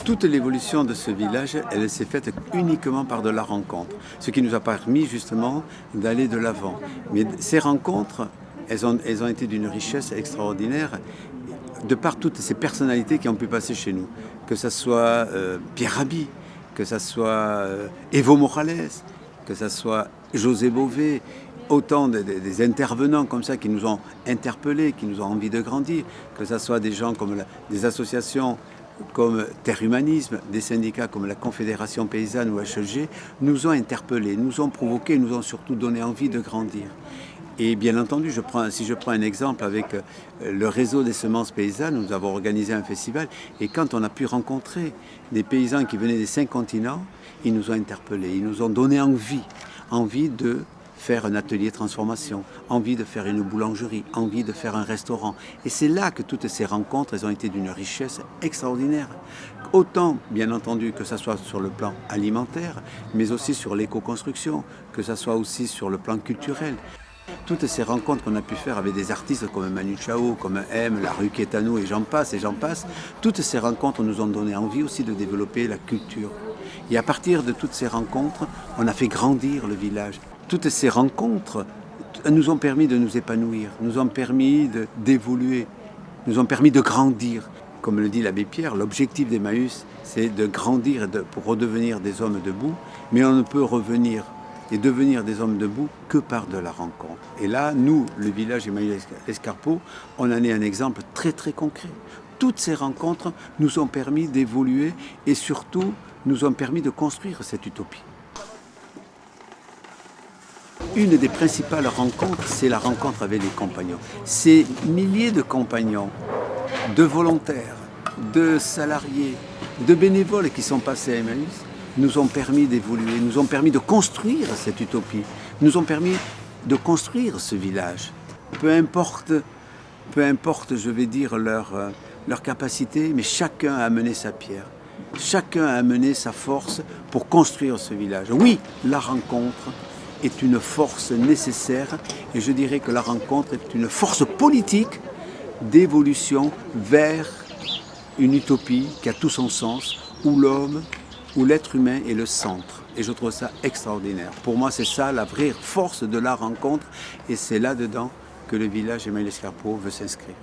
Toute l'évolution de ce village, elle s'est faite uniquement par de la rencontre, ce qui nous a permis justement d'aller de l'avant. Mais ces rencontres, elles ont été d'une richesse extraordinaire de par toutes ces personnalités qui ont pu passer chez nous. Que ce soit Pierre Rabhi, que ce soit Evo Morales, que ce soit José Bové, autant des intervenants comme ça qui nous ont interpellés, qui nous ont envie de grandir, que ce soit des gens comme des associations comme Terre Humanisme, des syndicats comme la Confédération Paysanne ou HLG, nous ont interpellés, nous ont provoqués, nous ont surtout donné envie de grandir. Et bien entendu, si je prends un exemple avec le réseau des semences paysannes, nous avons organisé un festival et quand on a pu rencontrer des paysans qui venaient des 5 continents, ils nous ont interpellés, ils nous ont donné envie de faire un atelier transformation, envie de faire une boulangerie, envie de faire un restaurant. Et c'est là que toutes ces rencontres, elles ont été d'une richesse extraordinaire. Autant, bien entendu, que ce soit sur le plan alimentaire, mais aussi sur l'éco-construction, que ce soit aussi sur le plan culturel. Toutes ces rencontres qu'on a pu faire avec des artistes comme Manu Chao, comme M, la rue Quétano et j'en passe, toutes ces rencontres nous ont donné envie aussi de développer la culture. Et à partir de toutes ces rencontres, on a fait grandir le village. Toutes ces rencontres nous ont permis de nous épanouir, nous ont permis d'évoluer, nous ont permis de grandir. Comme le dit l'abbé Pierre, l'objectif d'Emmaüs, c'est de grandir pour redevenir des hommes debout, mais on ne peut revenir et devenir des hommes debout que par de la rencontre. Et là, nous, le village Emmaüs-Escarpeau, on en est un exemple très très concret. Toutes ces rencontres nous ont permis d'évoluer et surtout nous ont permis de construire cette utopie. Une des principales rencontres, c'est la rencontre avec les compagnons. Ces milliers de compagnons, de volontaires, de salariés, de bénévoles qui sont passés à Emmaüs, nous ont permis d'évoluer, nous ont permis de construire cette utopie, nous ont permis de construire ce village. Peu importe, je vais dire, leur capacité, mais chacun a amené sa pierre. Chacun a amené sa force pour construire ce village. Oui, la rencontre est une force nécessaire et je dirais que la rencontre est une force politique d'évolution vers une utopie qui a tout son sens, où l'homme, où l'être humain est le centre. Et je trouve ça extraordinaire. Pour moi, c'est ça la vraie force de la rencontre et c'est là-dedans que le village Emmaüs-Escarpeau veut s'inscrire.